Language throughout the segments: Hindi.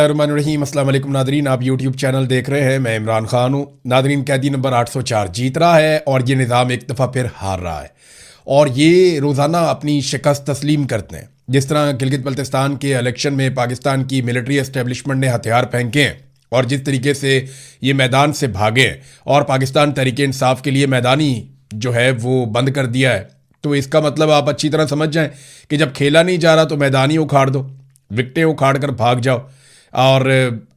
रहीम अस्सलाम वालेकुम नादरीन, आप यूट्यूब चैनल देख रहे हैं। मैं इमरान खान हूँ। नादरीन, कैदी नंबर 804 जीत रहा है और ये निज़ाम एक दफ़ा फिर हार रहा है और ये रोज़ाना अपनी शिकस्त तस्लीम करते हैं। जिस तरह गिलगित बल्तिस्तान के इलेक्शन में पाकिस्तान की मिलिट्री एस्टेब्लिशमेंट ने हथियार फेंके हैं और जिस तरीके से ये मैदान से भागे हैं और पाकिस्तान तहरीक इंसाफ के लिए मैदानी जो है वो बंद कर दिया है, तो इसका मतलब आप अच्छी तरह समझ जाएं कि जब खेला नहीं जा रहा तो मैदान ही उखाड़ दो, विकटें उखाड़ कर भाग जाओ। और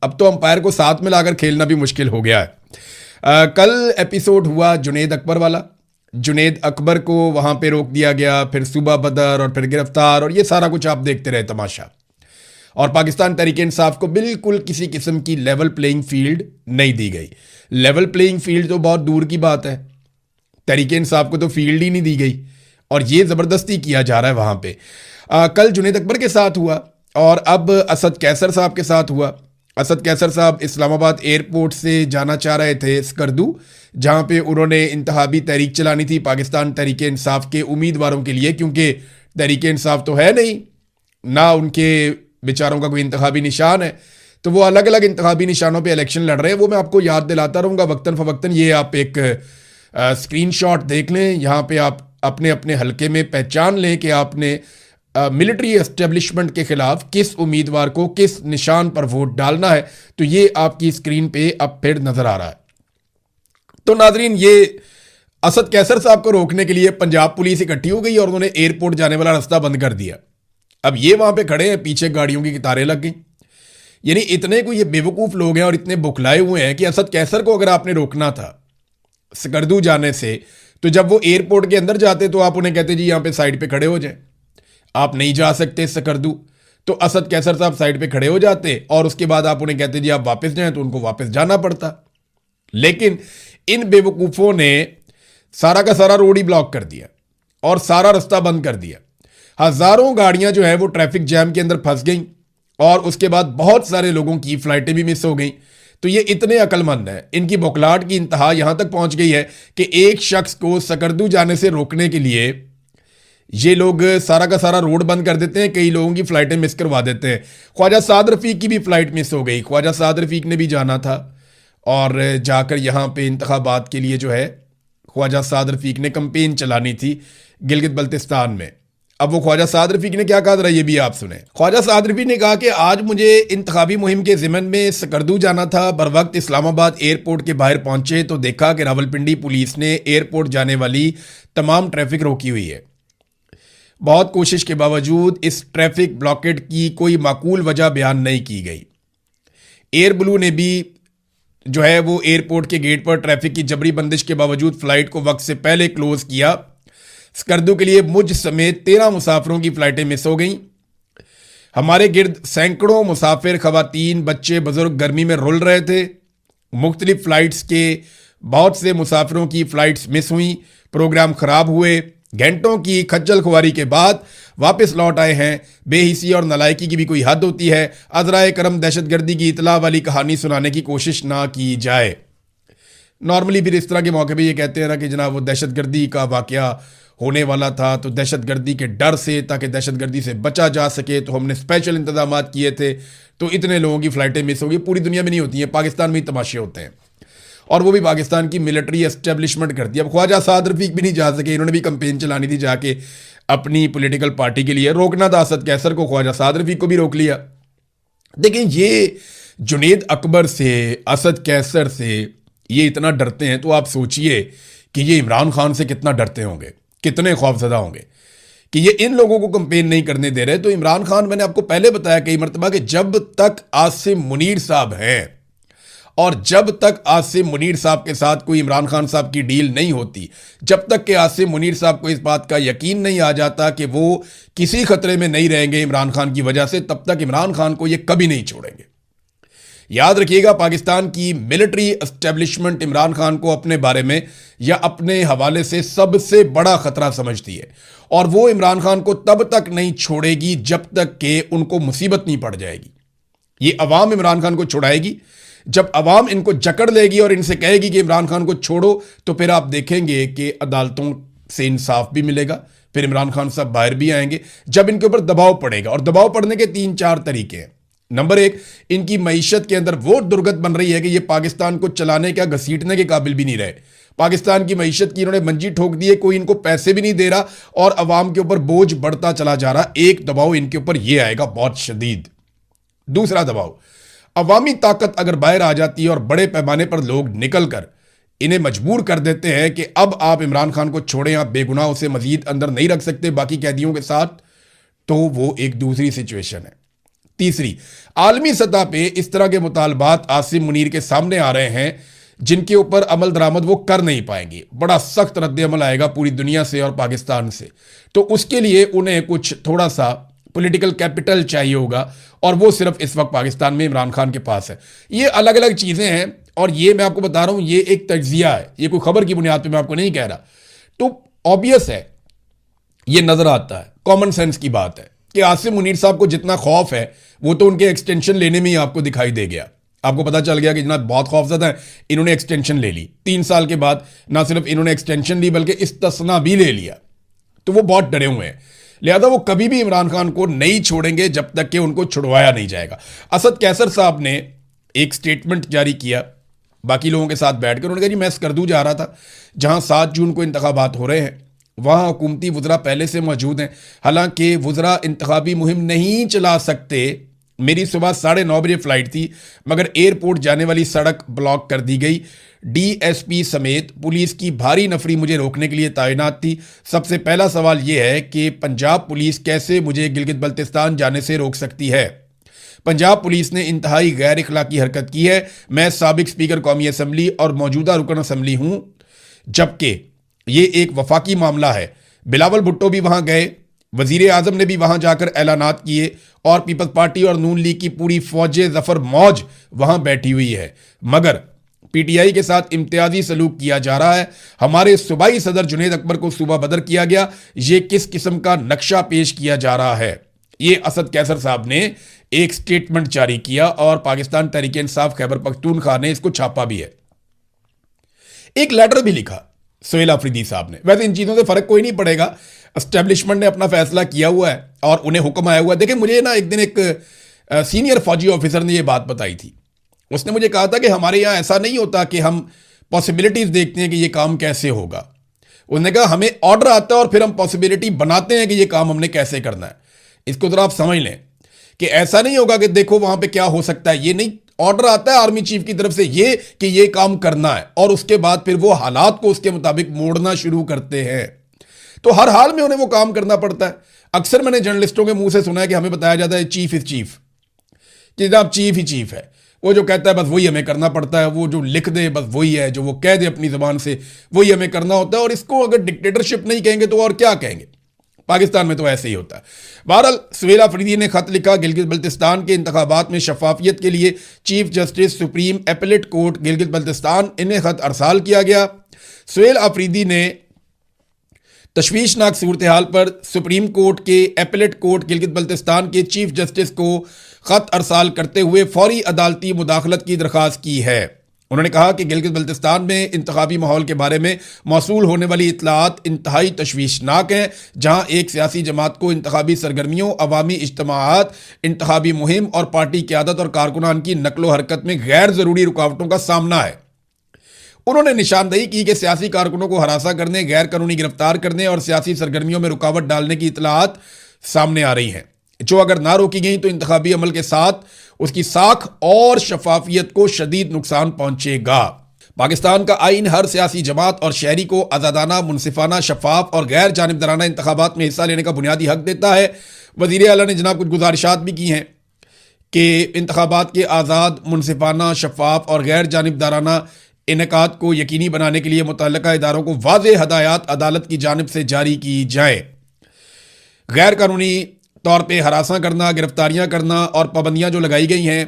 अब तो अंपायर को साथ में लाकर खेलना भी मुश्किल हो गया है। कल एपिसोड हुआ जुनेद अकबर वाला। जुनेद अकबर को वहाँ पे रोक दिया गया, फिर सूबा बदर और फिर गिरफ्तार, और ये सारा कुछ आप देखते रहे तमाशा। और पाकिस्तान तहरीक इंसाफ को बिल्कुल किसी किस्म की लेवल प्लेइंग फील्ड नहीं दी गई। लेवल प्लेइंग फील्ड तो बहुत दूर की बात है, तहरीक इंसाफ को तो फील्ड ही नहीं दी गई और ये ज़बरदस्ती किया जा रहा है वहाँ पे। कल जुनेद अकबर के साथ हुआ और अब असद कैसर साहब के साथ हुआ। असद कैसर साहब इस्लामाबाद एयरपोर्ट से जाना चाह रहे थे स्कर्दू, जहाँ पे उन्होंने इंतहाबी तहरीक चलानी थी पाकिस्तान तहरीक इंसाफ के उम्मीदवारों के लिए, क्योंकि तहरीक इंसाफ तो है नहीं ना, उनके बेचारों का कोई इंतखाबी निशान है, तो वो अलग अलग इंतखाबी निशानों पे इलेक्शन लड़ रहे हैं। वो मैं आपको याद दिलाता रहूँगा वक्तन फ़वक्तन। ये आप एक स्क्रीनशॉट देख लें, यहाँ पे आप अपने अपने हलके में पहचान लें कि आपने मिलिट्री एस्टेब्लिशमेंट के खिलाफ किस उम्मीदवार को किस निशान पर वोट डालना है। तो ये आपकी स्क्रीन पे अब फिर नजर आ रहा है। तो नाजरीन, ये असद कैसर साहब को रोकने के लिए पंजाब पुलिस इकट्ठी हो गई और उन्होंने एयरपोर्ट जाने वाला रास्ता बंद कर दिया। अब ये वहां पे खड़े हैं, पीछे गाड़ियों की कतारें लग गई। यानी इतने को ये बेवकूफ लोग हैं और इतने बुखलाए हुए हैं कि असद कैसर को अगर आपने रोकना था स्कर्दू जाने से, तो जब वो एयरपोर्ट के अंदर जाते तो आप उन्हें कहते जी यहां पे साइड पे खड़े हो जाए, आप नहीं जा सकते स्कर्दू। तो असद कैसर साहब साइड पे खड़े हो जाते और उसके बाद आप उन्हें कहते जी आप वापस जाएं, तो उनको वापस जाना पड़ता। लेकिन इन बेवकूफ़ों ने सारा का सारा रोड ही ब्लॉक कर दिया और सारा रास्ता बंद कर दिया। हज़ारों गाड़ियां जो है वो ट्रैफिक जैम के अंदर फंस गई और उसके बाद बहुत सारे लोगों की फ्लाइटें भी मिस हो गई। तो ये इतने अक्लमंद हैं, इनकी बौखलाहट की इंतहा यहां तक पहुंच गई है कि एक शख्स को स्कर्दू जाने से रोकने के लिए ये लोग सारा का सारा रोड बंद कर देते हैं, कई लोगों की फ्लाइटें मिस करवा देते हैं। ख्वाजा साद रफ़ीक की भी फ्लाइट मिस हो गई। ख्वाजा साद रफ़ीक ने भी जाना था और जाकर यहाँ पे इंतखाबात के लिए जो है ख्वाजा साद रफ़ीक ने कंपेन चलानी थी गिलगित बल्तिस्तान में। अब वो ख्वाजा साद रफ़ीक ने क्या कहा जरा ये भी आप सुने। ख्वाजा साद रफ़ीक ने कहा कि आज मुझे इंतखाबी मुहिम के ज़िमन में स्कर्दू जाना था। बर वक्त इस्लामाबाद एयरपोर्ट के बाहर पहुंचे तो देखा कि रावलपिंडी पुलिस ने एयरपोर्ट जाने वाली तमाम ट्रैफिक रोकी हुई है। बहुत कोशिश के बावजूद इस ट्रैफिक ब्लॉकेट की कोई माकूल वजह बयान नहीं की गई। एयर ब्लू ने भी जो है वो एयरपोर्ट के गेट पर ट्रैफिक की जबरी बंदिश के बावजूद फ्लाइट को वक्त से पहले क्लोज किया। स्कर्दू के लिए मुझ समेत 13 मुसाफिरों की फ्लाइटें मिस हो गईं। हमारे गिर्द सैकड़ों मुसाफिर, खवातीन, बच्चे, बुजुर्ग गर्मी में रुल रहे थे। मुख्तलिफ फ्लाइट्स के बहुत से मुसाफिरों की फ्लाइट्स मिस हुई, प्रोग्राम खराब हुए। घंटों की खज्जल खुआरी के बाद वापस लौट आए हैं। बेहिसी और नलायकी की भी कोई हद होती है। अज़राए करम दहशतगर्दी की इतला वाली कहानी सुनाने की कोशिश ना की जाए। नॉर्मली फिर इस तरह के मौके पे ये कहते हैं ना कि जनाब वो दहशतगर्दी का वाक़या होने वाला था, तो दहशतगर्दी के डर से, ताकि दहशतगर्दी से बचा जा सके, तो हमने स्पेशल इंतजाम किए थे, तो इतने लोगों की फ़्लाइटें मिस हो गई। पूरी दुनिया में नहीं होती हैं, पाकिस्तान में ही तमाशे होते हैं और वो भी पाकिस्तान की मिलिट्री एस्टेब्लिशमेंट करती है। अब ख्वाजा साद रफ़ीक भी नहीं जा सके, इन्होंने भी कंपेन चलानी थी जाके अपनी पॉलिटिकल पार्टी के लिए। रोकना था असद कैसर को, ख्वाजा साद रफ़ीक को भी रोक लिया। लेकिन ये जुनेद अकबर से, असद कैसर से ये इतना डरते हैं, तो आप सोचिए कि ये इमरान खान से कितना डरते होंगे, कितने खौफजदा होंगे कि ये इन लोगों को कंपेन नहीं करने दे रहे। तो इमरान खान, मैंने आपको पहले बताया कई मरतबा कि जब तक आसिम मुनीर साहब हैं और जब तक आसिम मुनीर साहब के साथ कोई इमरान खान साहब की डील नहीं होती, जब तक कि आसिम मुनीर साहब को इस बात का यकीन नहीं आ जाता कि वो किसी खतरे में नहीं रहेंगे इमरान खान की वजह से, तब तक इमरान खान को ये कभी नहीं छोड़ेंगे। याद रखिएगा, पाकिस्तान की मिलिट्री एस्टेब्लिशमेंट इमरान खान को अपने बारे में या अपने हवाले से सबसे बड़ा खतरा समझती है और वो इमरान खान को तब तक नहीं छोड़ेगी जब तक कि उनको मुसीबत नहीं पड़ जाएगी। ये अवाम इमरान खान को छुड़ाएगी। जब अवाम इनको जकड़ लेगी और इनसे कहेगी कि इमरान खान को छोड़ो, तो फिर आप देखेंगे कि अदालतों से इंसाफ भी मिलेगा, फिर इमरान खान साहब बाहर भी आएंगे। जब इनके ऊपर दबाव पड़ेगा, और दबाव पड़ने के 3-4 तरीके हैं। नंबर एक, इनकी मईशत के अंदर वो दुर्गत बन रही है कि ये पाकिस्तान को चलाने क्या घसीटने के काबिल भी नहीं रहे। पाकिस्तान की मईशत की इन्होंने मंजी ठोक दी है, कोई इनको पैसे भी नहीं दे रहा और अवाम के ऊपर बोझ बढ़ता चला जा रहा। एक दबाव इनके ऊपर ये आएगा बहुत शदीद। दूसरा दबाव, अवामी ताकत अगर बाहर आ जाती है और बड़े पैमाने पर लोग निकल कर इन्हें मजबूर कर देते हैं कि अब आप इमरान खान को छोड़ें, आप बेगुनाह उसे मजीद अंदर नहीं रख सकते बाकी कैदियों के साथ, तो वो एक दूसरी सिचुएशन है। तीसरी, आलमी सतह पे इस तरह के मुतालबात आसिम मुनीर के सामने आ रहे हैं जिनके ऊपर अमल दरामद वो कर नहीं पाएंगे। बड़ा सख्त रद्द-ए-अमल आएगा पूरी दुनिया से और पाकिस्तान से, तो उसके लिए उन्हें कुछ थोड़ा सा पॉलिटिकल कैपिटल चाहिए होगा और वो सिर्फ इस वक्त पाकिस्तान में इमरान खान के पास है। ये अलग अलग चीज़ें हैं और ये मैं आपको बता रहा हूँ, ये एक तज्जिया है, ये कोई खबर की बुनियाद पे मैं आपको नहीं कह रहा। तो ऑब्वियस है, ये नजर आता है, कॉमन सेंस की बात है कि आसिम मुनीर साहब को जितना खौफ है वो तो उनके एक्सटेंशन लेने में ही आपको दिखाई दे गया। आपको पता चल गया कि जनाब बहुत खौफजदा है, इन्होंने एक्सटेंशन ले ली 3 साल के बाद। ना सिर्फ इन्होंने एक्सटेंशन ली बल्कि इस्तिस्ना भी ले लिया, तो वो बहुत डरे हुए हैं। लिहाजा वो कभी भी इमरान खान को नहीं छोड़ेंगे जब तक कि उनको छुड़वाया नहीं जाएगा। असद कैसर साहब ने एक स्टेटमेंट जारी किया बाकी लोगों के साथ बैठकर, उन्होंने कहा जी मैं स्कर्दू जा रहा था जहां 7 जून को इंतखाबात हो रहे हैं, वहां हुकूमती वुज़रा पहले से मौजूद हैं। हालांकि वुज़रा इंतखाबी मुहिम नहीं चला सकते। मेरी सुबह 9:30 बजे फ्लाइट थी मगर एयरपोर्ट जाने वाली सड़क ब्लॉक कर दी गई। डीएसपी समेत पुलिस की भारी नफरी मुझे रोकने के लिए तैनात थी। सबसे पहला सवाल यह है कि पंजाब पुलिस कैसे मुझे गिलगित बल्तिस्तान जाने से रोक सकती है। पंजाब पुलिस ने इंतहाई गैर इखलाकी हरकत की है। मैं साबिक स्पीकर कौमी असम्बली और मौजूदा रुकन असम्बली हूं, जबकि ये एक वफाकी मामला है। बिलावल भुट्टो भी वहां गए, वजीर आजम ने भी वहां जाकर ऐलानात किए और पीपल्स पार्टी और नून लीग की पूरी फौजे जफर मौज वहां बैठी हुई है, मगर पीटीआई के साथ इम्तियाजी सलूक किया जा रहा है। हमारे सूबाई सदर जुनेद अकबर को सूबा बदर किया गया। ये किस किस्म का नक्शा पेश किया जा रहा है? ये असद कैसर साहब ने एक स्टेटमेंट जारी किया और पाकिस्तान तहरीक इंसाफ खैबर पख्तूनख्वा ने इसको छापा भी है। एक लेटर भी लिखा सुहेल अफरीदी साहब ने। वैसे इन चीज़ों से फ़र्क कोई नहीं पड़ेगा, एस्टेब्लिशमेंट ने अपना फैसला किया हुआ है और उन्हें हुक्म आया हुआ है। देखिए, मुझे ना एक दिन एक सीनियर फौजी ऑफिसर ने यह बात बताई थी। उसने मुझे कहा था कि हमारे यहाँ ऐसा नहीं होता कि हम पॉसिबिलिटीज़ देखते हैं कि ये काम कैसे होगा। उसने कहा हमें ऑर्डर आता है और फिर हम पॉसिबिलिटी बनाते हैं कि ये काम हमने कैसे करना है। इसको ज़रा आप समझ लें कि ऐसा नहीं होगा कि देखो वहाँ पे क्या हो सकता है, ये नहीं। ऑर्डर आता है आर्मी चीफ की तरफ से ये कि ये काम करना है और उसके बाद फिर वो हालात को उसके मुताबिक मोड़ना शुरू करते हैं। तो हर हाल में उन्हें वो काम करना पड़ता है। अक्सर मैंने जर्नलिस्टों के मुंह से सुना है कि हमें बताया जाता है चीफ इज चीफ, कि जनाब चीफ ही चीफ है, वो जो कहता है बस वही हमें करना पड़ता है, वो जो लिख दे बस वही है, जो वो कह दे अपनी ज़बान से वही हमें करना होता है। और इसको अगर डिक्टेटरशिप नहीं कहेंगे तो और क्या कहेंगे? पाकिस्तान में तो ऐसे ही होता है। बहरहाल सुहेल अफरीदी ने खत लिखा, गिलगित बल्तिस्तान के इंतखाबात में शफाफियत के लिए chief justice supreme appellate court Gilgit Baltistan, इन्हें खत अरसाल किया गया। सुहेल अफरीदी ने तशवीशनाक सूरत हाल पर सुप्रीम कोर्ट के एपेलेट कोर्ट गिलगित बल्तिस्तान के चीफ जस्टिस को खत अरसाल करते हुए फौरी अदालती मुदाखलत की दरख्वास्त की है। उन्होंने कहा कि गिलगित बल्तिस्तान में इंतखाबी माहौल के बारे में मौसूल होने वाली इतलात इंतहाई तशवीशनाक हैं, जहां एक सियासी जमात को इंतखाबी सरगर्मियों, अवामी इज्तमाआत, इंतखाबी मुहिम और पार्टी क़यादत और कारकुनान की नकलो हरकत में गैर ज़रूरी रुकावटों का सामना है। उन्होंने निशानदेही की कि सियासी कारकुनों को हरासा करने, गैर कानूनी गिरफ्तार करने और सियासी सरगर्मियों में रुकावट डालने की इतलात सामने आ रही हैं, जो अगर ना रोकी गई तो इंतखाबी अमल के साथ उसकी साख और शफाफियत को शदीद नुकसान पहुंचेगा। पाकिस्तान का आइन हर सियासी जमात और शहरी को आज़ादाना, मुनसिफाना, शफाफ और गैर जानिबदाराना इंतखाबात में हिस्सा लेने का बुनियादी हक देता है। वज़ीर आला ने जनाब कुछ गुजारिशात भी की हैं कि इंतखाबात के आज़ाद, मुनसिफाना, शफाफ और गैर जानिबदाराना इनेकाद को यकीनी बनाने के लिए मुतल्लिका इदारों को वाज़ेह हदायत अदालत की जानिब से जारी की जाए। गैर कानूनी तौर पे हरासा करना, गिरफ्तारियां करना और पाबंदियां जो लगाई गई हैं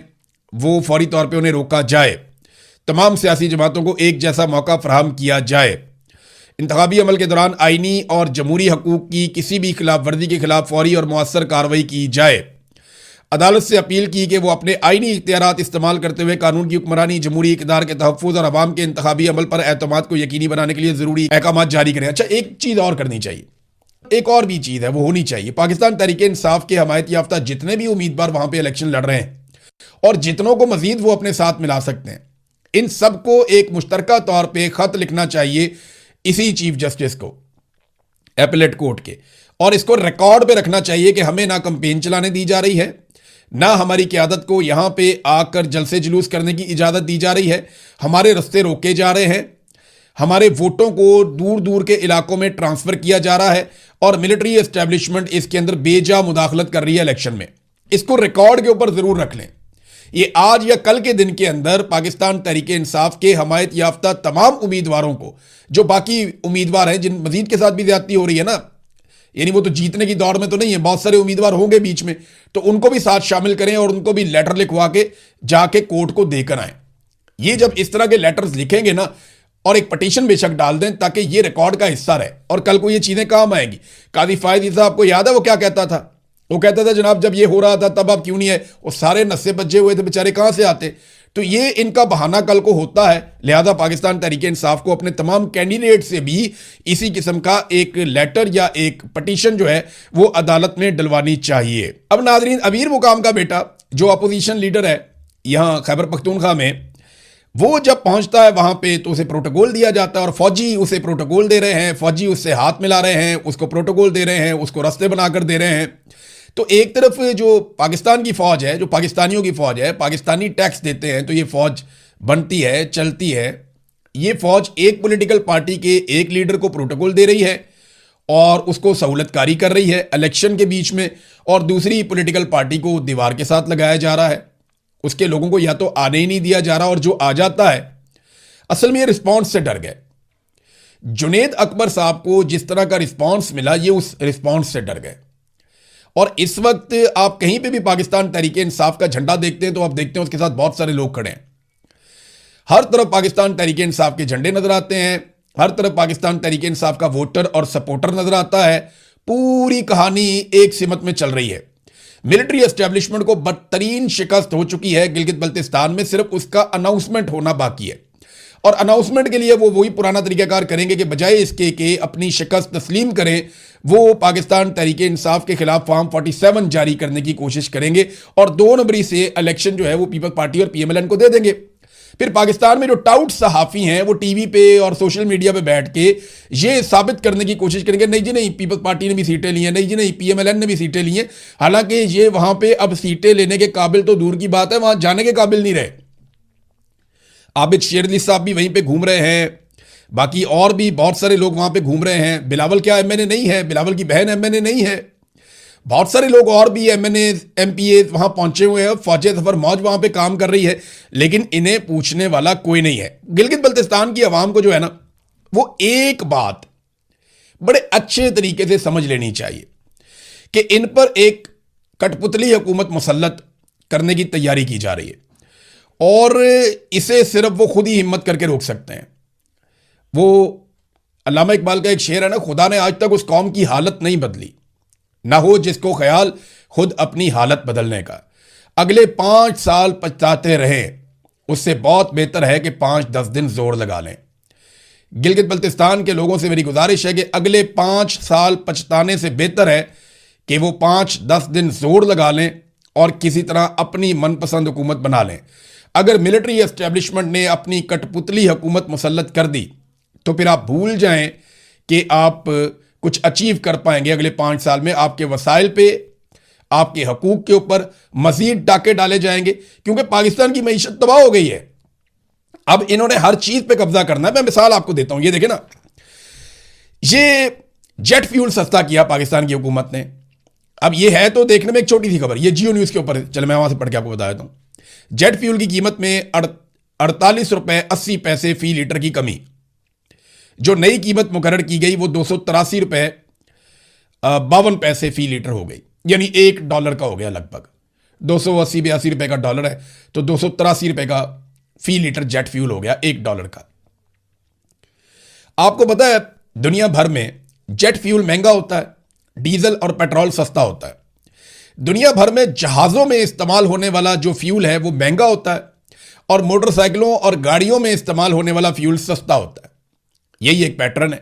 वो फौरी तौर पे उन्हें रोका जाए। तमाम सियासी जमातों को एक जैसा मौका फराहम किया जाए। इंतखाबी अमल के दौरान आइनी और जमहूरी हकूक की किसी भी खिलाफ वर्जी के खिलाफ फौरी और मौसर कार्रवाई की जाए। अदालत से अपील की कि वो अपने आइनी इख्तियारात इस्तेमाल करते हुए कानून की हुक्मरानी, जमहूरी इक़दार के तहफ़्फ़ुज़ और अवाम के इंतखाबी अमल पर एतमाद को यकीनी बनाने के लिए ज़रूरी अहकाम जारी करें। अच्छा, एक चीज़ और करनी चाहिए, एक और भी चीज़ है वो होनी चाहिए। पाकिस्तान तहरीक इंसाफ के हमायत याफ्ता जितने भी उम्मीदवार वहाँ पे इलेक्शन लड़ रहे हैं, और जितनों को मजीद वो अपने साथ मिला सकते हैं, इन सबको एक मुश्तरका तौर पे खत लिखना चाहिए इसी चीफ जस्टिस को एपेलेट कोर्ट के, और इसको रिकॉर्ड पे रखना चाहिए कि हमें ना कंपेन चलाने दी जा रही है, ना हमारी क़यादत को यहां पे आकर जलसे जुलूस करने की इजाज़त दी जा रही है, हमारे रास्ते रोके जा रहे हैं, हमारे वोटों को दूर दूर के इलाकों में ट्रांसफ़र किया जा रहा है और मिलिट्री एस्टेब्लिशमेंट इसके अंदर बेजा मुदाखलत कर रही है इलेक्शन में। इसको रिकॉर्ड के ऊपर ज़रूर रख लें। ये आज या कल के दिन के अंदर पाकिस्तान तहरीक इंसाफ के हमायत याफ्ता तमाम उम्मीदवारों को, जो बाकी उम्मीदवार हैं जिन मजीद के साथ भी ज्यादती हो रही है ना, यानी वो तो जीतने की दौड़ में तो नहीं है, बहुत सारे उम्मीदवार होंगे बीच में, तो उनको भी साथ शामिल करें और उनको भी लेटर लिखवा के जाके कोर्ट को देकर आए। ये जब इस तरह के लेटर्स लिखेंगे ना, और एक पटिशन बेशक डाल दें ताकि ये रिकॉर्ड का हिस्सा रहे और कल को ये चीजें काम आएंगी। काजी फायद साहब को याद है वो क्या कहता था? वो कहता था जनाब जब ये हो रहा था तब आप क्यों नहीं आए, वो सारे नस्से बचे हुए थे बेचारे, कहां से आते? तो ये इनका बहाना कल को होता है। लिहाजा पाकिस्तान तहरीक इंसाफ को अपने तमाम कैंडिडेट से भी इसी किस्म का एक लेटर या एक पटिशन जो है वो अदालत में डलवानी चाहिए। अब नाजरीन, अमीर मुकाम का बेटा जो अपोजिशन लीडर है यहां खैबर पख्तूनख्वा में, वो जब पहुंचता है वहां पे तो उसे प्रोटोकॉल दिया जाता है और फौजी उसे प्रोटोकॉल दे रहे हैं, फौजी उससे हाथ मिला रहे हैं, उसको प्रोटोकॉल दे रहे हैं, उसको रास्ते बनाकर दे रहे हैं। तो एक तरफ जो पाकिस्तान की फौज है, जो पाकिस्तानियों की फौज है, पाकिस्तानी टैक्स देते हैं तो ये फौज बनती है, चलती है। ये फौज एक पॉलिटिकल पार्टी के एक लीडर को प्रोटोकॉल दे रही है और उसको सहूलतकारी कर रही है इलेक्शन के बीच में, और दूसरी पॉलिटिकल पार्टी को दीवार के साथ लगाया जा रहा है। उसके लोगों को या तो आने ही नहीं दिया जा रहा, और जो आ जाता है असल में ये रिस्पॉन्स से डर गए। जुनेद अकबर साहब को जिस तरह का रिस्पॉन्स मिला, ये उस रिस्पॉन्स से डर गए। और इस वक्त आप कहीं पे भी पाकिस्तान तहरीक इंसाफ का झंडा देखते हैं तो आप देखते हैं उसके साथ बहुत सारे लोग खड़े हैं। हर तरफ पाकिस्तान तहरीक इंसाफ के झंडे नजर आते हैं, हर तरफ पाकिस्तान तहरीक इंसाफ का वोटर और सपोर्टर नजर आता है। पूरी कहानी एक सिमत में चल रही है। मिलिट्री एस्टेब्लिशमेंट को बदतरीन शिकस्त हो चुकी है गिलगित बल्तिस्तान में, सिर्फ उसका अनाउंसमेंट होना बाकी है। और अनाउंसमेंट के लिए वो वही पुराना तरीकाकार करेंगे कि बजाय इसके कि अपनी शिकस्त तस्लीम करें, वो पाकिस्तान तहरीक इंसाफ के खिलाफ फॉर्म 47 जारी करने की कोशिश करेंगे और 2 नवंबर से इलेक्शन जो है वो पीपल्स पार्टी और पीएमएलएन को दे देंगे। फिर पाकिस्तान में जो टाउट सहाफ़ी हैं वो टीवी पे और सोशल मीडिया पे बैठ के ये साबित करने की कोशिश करेंगे, नहीं जी नहीं, पीपल्स पार्टी ने भी सीटें ली हैं, नहीं जी नहीं, पीएमएलएन ने भी सीटें ली हैं। हालांकि ये वहां पे अब सीटें लेने के काबिल तो दूर की बात है, वहां जाने के काबिल नहीं रहे। आबिद शेर अली साहब भी वहीं पे घूम रहे हैं, बाकी और भी बहुत सारे लोग वहां पे घूम रहे हैं। बिलावल क्या एमएनए नहीं है? बिलावल की बहन एमएनए नहीं है? बहुत सारे लोग और भी एमएनए एमपीए वहां पहुंचे हुए हैं। फौज सफर मौज वहां पे काम कर रही है, लेकिन इन्हें पूछने वाला कोई नहीं है। गिलगित बल्तिस्तान की आवाम को जो है ना, वो एक बात बड़े अच्छे तरीके से समझ लेनी चाहिए कि इन पर एक कठपुतली हुकूमत मुसल्लत करने की तैयारी की जा रही है और इसे सिर्फ वो खुद ही हिम्मत करके रोक सकते हैं। वो अल्लामा इकबाल का एक शेर है ना, खुदा ने आज तक उस कौम की हालत नहीं बदली, ना हो जिसको ख्याल खुद अपनी हालत बदलने का। अगले 5 साल पछताते रहे, उससे बहुत बेहतर है कि 5-10 दिन जोर लगा लें। गिलगित बल्तिस्तान के लोगों से मेरी गुजारिश है कि अगले 5 साल पछताने से बेहतर है कि वो 5-10 दिन जोर लगा लें और किसी तरह अपनी मनपसंद हुकूमत बना लें। अगर मिलिट्री एस्टेब्लिशमेंट ने अपनी कठपुतली हुकूमत मुसल्लत कर दी तो फिर आप भूल जाएं कि आप कुछ अचीव कर पाएंगे अगले 5 साल में। आपके वसाइल पे, आपके हकूक के ऊपर मजीद डाके डाले जाएंगे, क्योंकि पाकिस्तान की मईशत तबाह हो गई है। अब इन्होंने हर चीज पे कब्जा करना है। मैं मिसाल आपको देता हूं, ये देखें ना, ये जेट फ्यूल सस्ता किया पाकिस्तान की हुकूमत ने। अब ये है तो देखने में एक छोटी सी खबर, ये जियो न्यूज के ऊपर, चलो मैं वहां से पढ़ के आपको बता देता हूं। जेट फ्यूल की कीमत में 48 रुपए 80 पैसे फी लीटर की कमी। जो नई कीमत मुकर्रर की गई वो 283 रुपए 52 पैसे फी लीटर हो गई, यानी $1 का हो गया लगभग। 280-82 रुपए का डॉलर है तो 283 रुपए का फी लीटर जेट फ्यूल हो गया $1 का। आपको पता है दुनिया भर में जेट फ्यूल महंगा होता है, डीजल और पेट्रोल सस्ता होता है। दुनिया भर में जहाजों में इस्तेमाल होने वाला जो फ्यूल है वो महंगा होता है और मोटरसाइकिलों और गाड़ियों में इस्तेमाल होने वाला फ्यूल सस्ता होता है। यही एक पैटर्न है।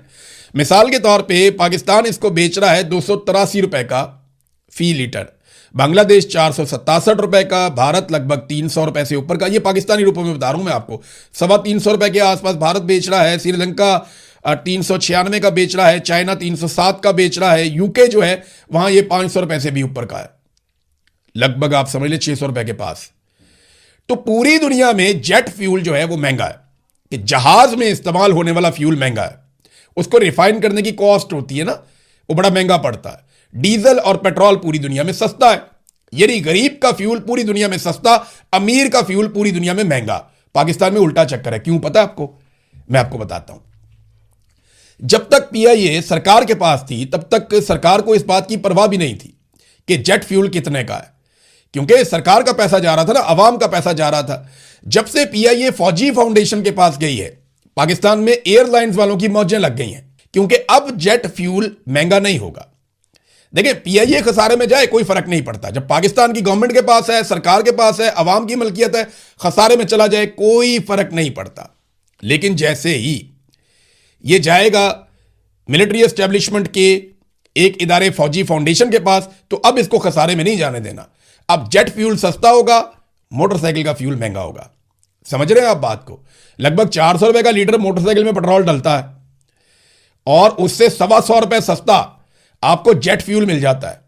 मिसाल के तौर पे पाकिस्तान इसको बेच रहा है 283 रुपए का फी लीटर, बांग्लादेश 467 रुपए का, भारत लगभग 300 रुपए से ऊपर का। ये पाकिस्तानी रुपयों में बता रहा हूं मैं आपको, 325 रुपए के आसपास भारत बेच रहा है। श्रीलंका 396 का बेच रहा है, चाइना 307 का बेच रहा है, यूके जो है वहां ये 500 रुपए से भी ऊपर का है, लगभग आप समझ ले 600 रुपए के पास। तो पूरी दुनिया में जेट फ्यूल जो है वो महंगा है, कि जहाज में इस्तेमाल होने वाला फ्यूल महंगा है, उसको रिफाइन करने की कॉस्ट होती है ना, वो बड़ा महंगा पड़ता है। डीजल और पेट्रोल पूरी दुनिया में सस्ता है, यानी गरीब का फ्यूल पूरी दुनिया में सस्ता, अमीर का फ्यूल पूरी दुनिया में महंगा। पाकिस्तान में उल्टा चक्कर है, क्यों पता है आपको? मैं आपको बताता हूं। जब तक पीआईए सरकार के पास थी तब तक सरकार को इस बात की परवाह भी नहीं थी कि जेट फ्यूल कितने का है, क्योंकि सरकार का पैसा जा रहा था ना, अवाम का पैसा जा रहा था। जब से पीआईए फौजी फाउंडेशन के पास गई है, पाकिस्तान में एयरलाइंस वालों की मौजें लग गई हैं, क्योंकि अब जेट फ्यूल महंगा नहीं होगा। देखिए, पीआईए खसारे में जाए कोई फर्क नहीं पड़ता, जब पाकिस्तान की गवर्नमेंट के पास है, सरकार के पास है, अवाम की मलकियत है, खसारे में चला जाए कोई फर्क नहीं पड़ता। लेकिन जैसे ही ये जाएगा मिलिट्री एस्टेब्लिशमेंट के एक इदारे फौजी फाउंडेशन के पास, तो अब इसको खसारे में नहीं जाने देना। अब जेट फ्यूल सस्ता होगा, मोटरसाइकिल का फ्यूल महंगा होगा। समझ रहे हैं आप बात को? लगभग 400 रुपए का लीटर मोटरसाइकिल में पेट्रोल डलता है, और उससे 125 रुपए सस्ता आपको जेट फ्यूल मिल जाता है।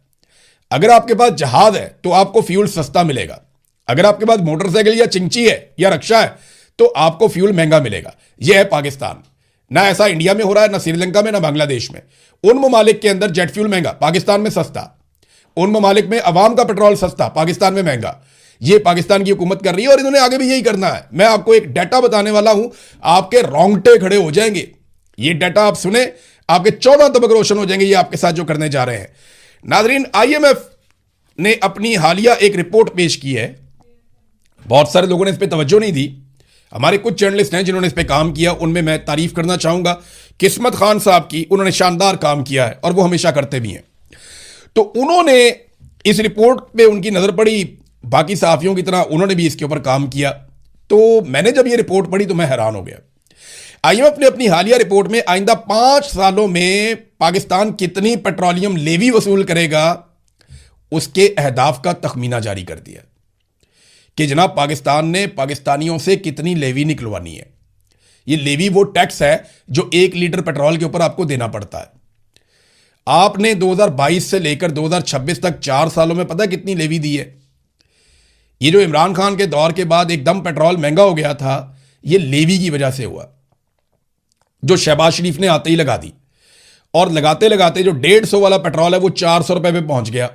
अगर आपके पास जहाज है तो आपको फ्यूल सस्ता मिलेगा, अगर आपके पास मोटरसाइकिल या चिंची है या रक्षा है तो आपको फ्यूल महंगा मिलेगा। यह है पाकिस्तान। ना ऐसा इंडिया में हो रहा है, ना श्रीलंका में, ना बांग्लादेश में। उन ममालिक के अंदर जेट फ्यूल महंगा, पाकिस्तान में सस्ता। उन ममालिक में अवाम का पेट्रोल सस्ता, पाकिस्तान में महंगा। ये पाकिस्तान की हुकूमत कर रही है और इन्होंने आगे भी यही करना है। मैं आपको एक डाटा बताने वाला हूं, आपके रोंगटे खड़े हो जाएंगे। ये डाटा आप सुने, आपके 14 तबक रोशन हो जाएंगे, ये आपके साथ जो करने जा रहे हैं। नाजरीन, आईएमएफ ने अपनी हालिया एक रिपोर्ट पेश की है। बहुत सारे लोगों ने इस पर तवज्जो नहीं दी। हमारे कुछ जर्नलिस्ट हैं जिन्होंने इस पर काम किया, उनमें मैं तारीफ करना चाहूंगा किस्मत खान साहब की। उन्होंने शानदार काम किया है और वो हमेशा करते भी हैं। तो उन्होंने इस रिपोर्ट पे उनकी नजर पड़ी, बाकी सहाफियों की तरह उन्होंने भी इसके ऊपर काम किया। तो मैंने जब ये रिपोर्ट पढ़ी तो मैं हैरान हो गया। आईएमएफ ने अपनी हालिया रिपोर्ट में आइंदा 5 सालों में पाकिस्तान कितनी पेट्रोलियम लेवी वसूल करेगा उसके अहदाफ का तखमीना जारी कर दिया कि जनाब पाकिस्तान ने पाकिस्तानियों से कितनी लेवी निकलवानी है। ये लेवी वो टैक्स है जो 1 लीटर पेट्रोल के ऊपर आपको देना पड़ता है। आपने 2022 से लेकर 2026 तक 4 सालों में पता है कितनी लेवी दी है? ये जो इमरान खान के दौर के बाद एकदम पेट्रोल महंगा हो गया था, ये लेवी की वजह से हुआ, जो शहबाज शरीफ ने आते ही लगा दी। और लगाते लगाते जो 150 वाला पेट्रोल है वो 400 रुपए पे पहुंच गया।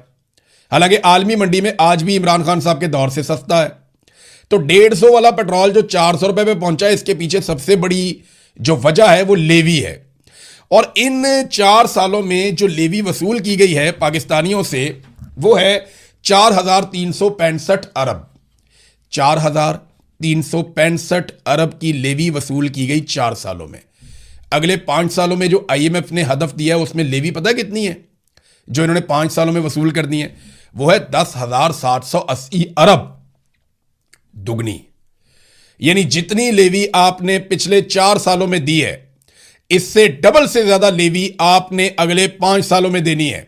हालांकि आलमी मंडी में आज भी इमरान खान साहब के दौर से सस्ता है। तो 150 वाला पेट्रोल जो 400 रुपए पे पहुंचा है, इसके पीछे सबसे बड़ी जो वजह है वो लेवी है। और इन 4 सालों में जो लेवी वसूल की गई है पाकिस्तानियों से वो है 4,365 अरब। 4,365 अरब की लेवी वसूल की गई 4 सालों में। अगले 5 सालों में जो आईएमएफ ने हदफ दिया है उसमें लेवी पता है कितनी है जो इन्होंने 5 सालों में वसूल करनी है? वो है 10,780 अरब, दुगनी। यानी जितनी लेवी आपने पिछले 4 सालों में दी है, इससे डबल से ज्यादा लेवी आपने अगले 5 सालों में देनी है।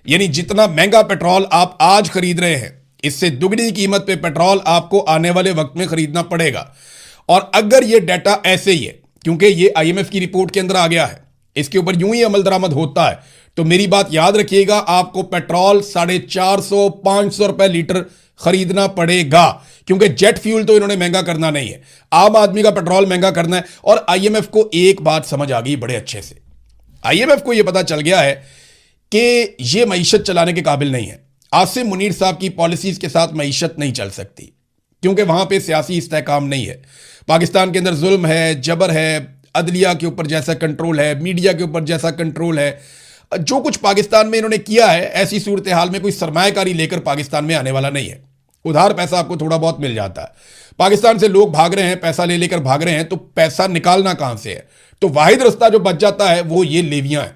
यानी जितना महंगा पेट्रोल आप आज खरीद रहे हैं, इससे दुगनी कीमत पे पेट्रोल आपको आने वाले वक्त में खरीदना पड़ेगा। और अगर ये डाटा ऐसे ही है, क्योंकि ये आईएमएफ की रिपोर्ट के अंदर आ गया है, इसके ऊपर यूं ही अमल दरामद होता है, तो मेरी बात याद रखिएगा, आपको पेट्रोल 450-500 रुपए लीटर खरीदना पड़ेगा। क्योंकि जेट फ्यूल तो इन्होंने महंगा करना नहीं है, आम आदमी का पेट्रोल महंगा करना है। और आईएमएफ को एक बात समझ आ गई बड़े अच्छे से। आईएमएफ को यह पता चल गया है कि यह मईशत चलाने के काबिल नहीं है। आसिम मुनीर साहब की पॉलिसीज के साथ मईशत नहीं चल सकती, क्योंकि वहां पे सियासी इस्तेहकाम नहीं है। पाकिस्तान के अंदर जुल्म है, जबर है, अदलिया के ऊपर जैसा कंट्रोल है, मीडिया के ऊपर जैसा कंट्रोल है, जो कुछ पाकिस्तान में इन्होंने किया है, ऐसी सूरत हाल में कोई सरमायाकारी लेकर पाकिस्तान में आने वाला नहीं है। उधार पैसा आपको थोड़ा बहुत मिल जाता है। पाकिस्तान से लोग भाग रहे हैं, पैसा ले लेकर भाग रहे हैं, तो पैसा निकालना कहां से है? तो वाहिद रास्ता जो बच जाता है वो ये लेवियां हैं।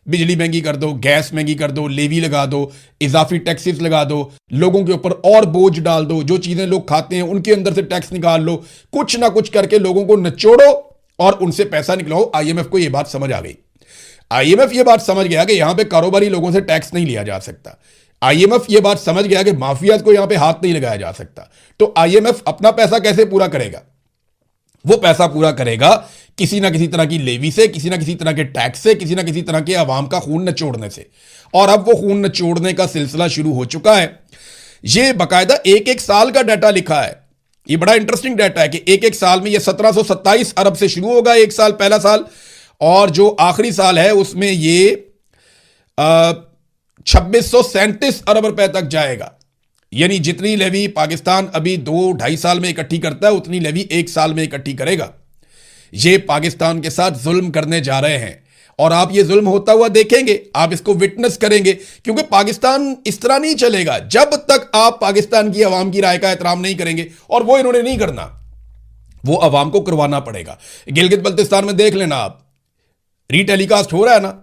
बिजली महंगी कर दो, गैस महंगी कर दो, लेवी लगा दो, इजाफी टैक्सेस लगा दो, लोगों के ऊपर और बोझ डाल दो, जो चीजें लोग खाते हैं उनके अंदर से टैक्स निकाल लो, कुछ ना कुछ करके लोगों को नचोड़ो और उनसे पैसा निकलाओ। आईएमएफ को यह बात समझ आ गई। आईएमएफ यह बात समझ गया कि यहां पे कारोबारी लोगों से टैक्स नहीं लिया जा सकता। आईएमएफ ये बात समझ गया कि माफियाज को यहां पे हाथ नहीं लगाया जा सकता, तो आईएमएफ अपना पैसा कैसे पूरा करेगा? वो पैसा पूरा करेगा किसी ना किसी तरह की लेवी से, किसी ना किसी तरह के टैक्स से, किसी ना किसी तरह के आवाम का खून नचोड़ने से। और अब वो खून नचोड़ने का सिलसिला शुरू हो चुका है। ये बाकायदा एक एक साल का डाटा लिखा है। ये बड़ा इंटरेस्टिंग डाटा है कि एक एक साल में ये 1727 अरब से शुरू होगा एक साल, पहला साल, और जो आखिरी साल है उसमें ये 2637 अरब रुपए तक जाएगा। यानी जितनी लेवी पाकिस्तान अभी 2-2.5 साल में इकट्ठी करता है, उतनी लेवी एक साल में इकट्ठी करेगा। ये पाकिस्तान के साथ जुल्म करने जा रहे हैं और आप ये जुल्म होता हुआ देखेंगे, आप इसको विटनेस करेंगे, क्योंकि पाकिस्तान इस तरह नहीं चलेगा जब तक आप पाकिस्तान की आवाम की राय का एहतराम नहीं करेंगे। और वो इन्होंने नहीं करना, वो आवाम को करवाना पड़ेगा। गिलगित बल्तिस्तान में देख लेना आप, रीटेलीकास्ट हो रहा है ना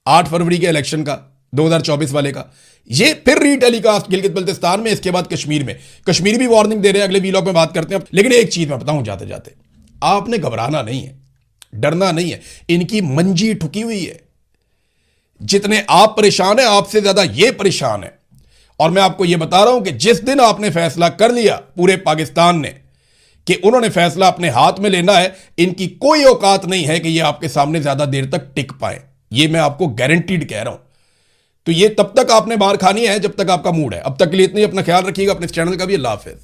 8 फरवरी के इलेक्शन का, 2024 वाले का, ये फिर रीटेलीकास्ट गिलगित बल्तिस्तान में, इसके बाद कश्मीर में। कश्मीर भी वार्निंग दे रहे हैं, अगले वीलॉग में बात करते हैं। लेकिन एक चीज मैं बताऊं जाते जाते, आपने घबराना नहीं है, डरना नहीं है। इनकी मंजी ठुकी हुई है। जितने आप परेशान हैं, आपसे ज्यादा ये परेशान है। और मैं आपको ये बता रहा हूं कि जिस दिन आपने फैसला कर लिया पूरे पाकिस्तान ने कि उन्होंने फैसला अपने हाथ में लेना है, इनकी कोई औकात नहीं है कि ये आपके सामने ज्यादा देर तक टिक पाए। ये मैं आपको गारंटीड कह रहा हूं। तो ये तब तक आपने मार खानी है जब तक आपका मूड है। अब तक के लिए इतनी, अपना ख्याल रखिएगा, अपने चैनल का भी। अल्लाह हाफिज।